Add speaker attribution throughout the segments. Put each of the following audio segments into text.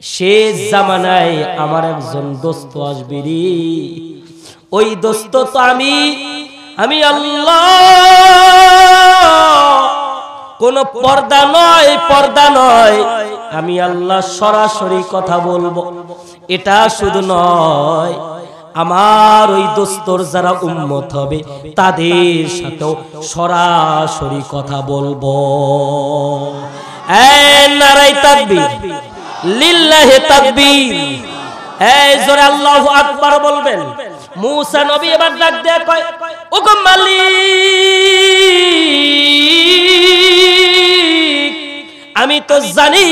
Speaker 1: শেষ জামানায় আমার একজন দোস্ত আসবে রে। ওই দোস্ত তো আমি আল্লাহ। কোন পর্দা নয়, আমি আল্লাহ সরাসরি কথা বলবো। এটা শুধু নয়, আমার ওই দোস্তর যারা উম্মত হবে তাদের সাথেও সরাসরি কথা বলবো। নারায়ে তাকবীর, লিল্লাহি তাকবীর। জোরে আল্লাহু আকবার বলবেন। মুসা নবী এবার ডাক দেয়া কয়, ও গো মালিক, আমি তো জানি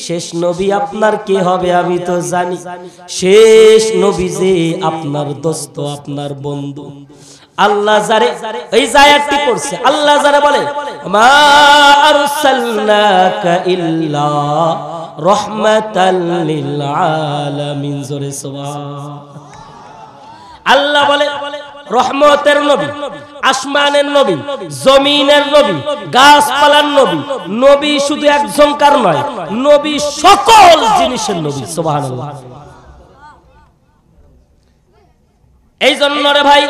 Speaker 1: শেষ নবী আপনার কে হবে, আমি তো জানি শেষ নবী যে আপনার দোস্ত, আপনার বন্ধু। আল্লাহ যারে এই আয়াতটি পড়ছে, আল্লাহ যারে বলে মা আরসালনাকা ইল্লা রাহমাতাল লিল আলামিন। জোরে সুবহান। আল্লাহ বলে রহমতের নবী, আসমানের নবী, জমিনের নবী, গাছপালার নবী। নবী শুধু একজনকার নয়, নবী সকল জিনিসের নবী। সুবহানাল্লাহ। এই জন্য রে ভাই,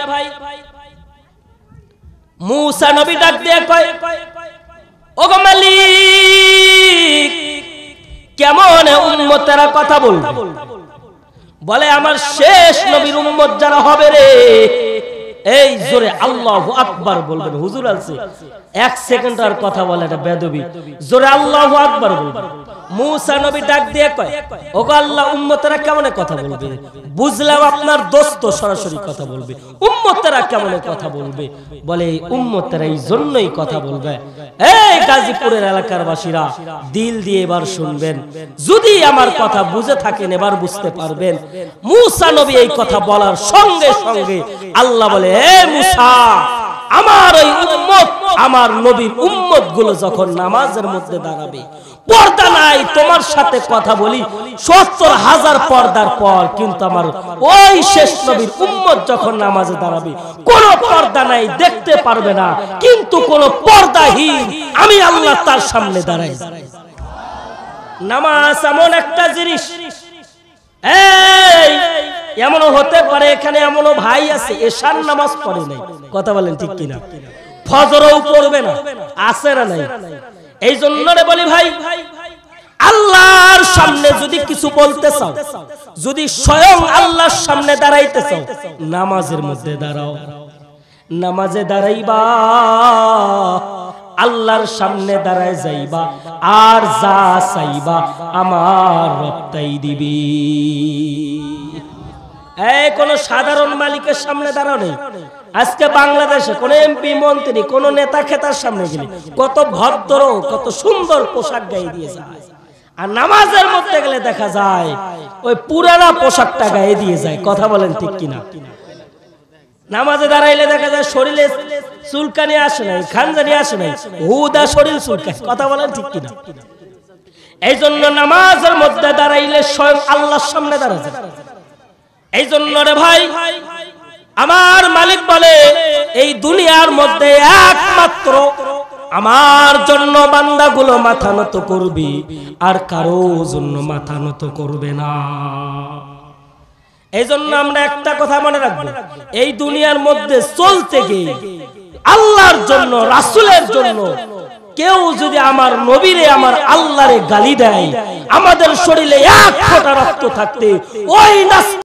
Speaker 1: মুসা নবী ডাক দিয়ে কয়, ও গো মালিক, কেমন উম্মতেরা কথা বলবে? বলে আমার শেষ নবীর উম্মত যারা হবে রে, এই জোরে আল্লাহু আকবার বলবেন। হুজুর আছে এক সেকেন্ড আর কথা বলে, এটা বেদবি। জোরে আল্লাহু আকবার বলবেন। মুসা নবী ডাক দিয়ে কয়, ও গো আল্লাহ, উম্মতেরা কেমন কথা বলবে? বুঝলাম আপনার দোস্ত সরাসরি কথা বলবে, উম্মতেরা কেমন কথা বলবে? বলে উম্মতেরা এই জন্যই কথা বলবে। এই গাজীপুরের এলাকার বাসীরা দিল দিয়ে এবার শুনবেন, যদি আমার কথা বুঝে থাকেন এবার বুঝতে পারবেন। মুসা নবী এই কথা বলার সঙ্গে সঙ্গে আল্লাহ বলে, হে মুসা, আমার ওই উম্মত, আমার নবীর উম্মত গুলো যখন নামাজের মধ্যে দাঁড়াবে, পর্দা নাই, তোমার সাথে কথা বলি ৭০,০০০ পর্দার পর, কিন্তু আমার ওই শেষ নবীর উম্মত যখন নামাজে দাঁড়াবে কোনো পর্দা নাই, দেখতে পারবে না, কিন্তু কোন পর্দাহীন আমি আল্লাহ তার সামনে দাঁড়াই। নামাজ এমন একটা জিনিস, এই এমনও হতে পারে এখানে এমনও ভাই আছে এশার নামাজ পড়ে নাই। কথা বলেন ঠিক কিনা? ফজরও পড়বে না, আছে না নাই? এই জন্য বলি ভাই, আল্লাহর সামনে যদি কিছু বলতে চাও, যদি স্বয়ং আল্লাহর সামনে দাঁড়াইতে চাও, নামাজের মধ্যে দাঁড়াও। নামাজে দাঁড়াইবা, আল্লাহর সামনে দাঁড়ায় যাইবা, আর যা চাইবা আমার রব তাই দিবি। কোন সাধারণ মালিকের সামনে দাঁড়াও নেই। আজকে বাংলাদেশে কোন এমপি, মন্ত্রী, কোন নেতা খেতার সামনে গেলে কত ভদ্র, কত সুন্দর পোশাক গায়ে দিয়ে যায়, আর নামাজের মধ্যে গেলে দেখা যায় ওই পুরানা পোশাকটা গায়ে দিয়ে যায়। কথা বলেন ঠিক কিনা? নামাজে দাঁড়াইলে দেখা যায় শরীরে চুলকানি আসে নাই, খানজানি আসে নাই, হুদা শরীর চুলকায়। কথা বলেন ঠিক কিনা? এই জন্য নামাজের মধ্যে দাঁড়াইলে স্বয়ং আল্লাহর সামনে দাঁড়া যায়। এই জন্য রে ভাই, আমার মালিক বলে এই দুনিয়ার মধ্যে একমাত্র আমার জন্য বান্দাগুলো মাথা নত করবে, আর কারো জন্য মাথা নত করবে না। এই জন্য আমরা একটা কথা মনে রাখবো, এই দুনিয়ার মধ্যে চলতে গিয়ে আল্লাহর জন্য, রাসূলের জন্য কেউ যদি আমার নবীরে, আমার আল্লাহরে গালি দেয়, আমাদের শরীরে এক ফোঁটা রক্ত থাকতে ওই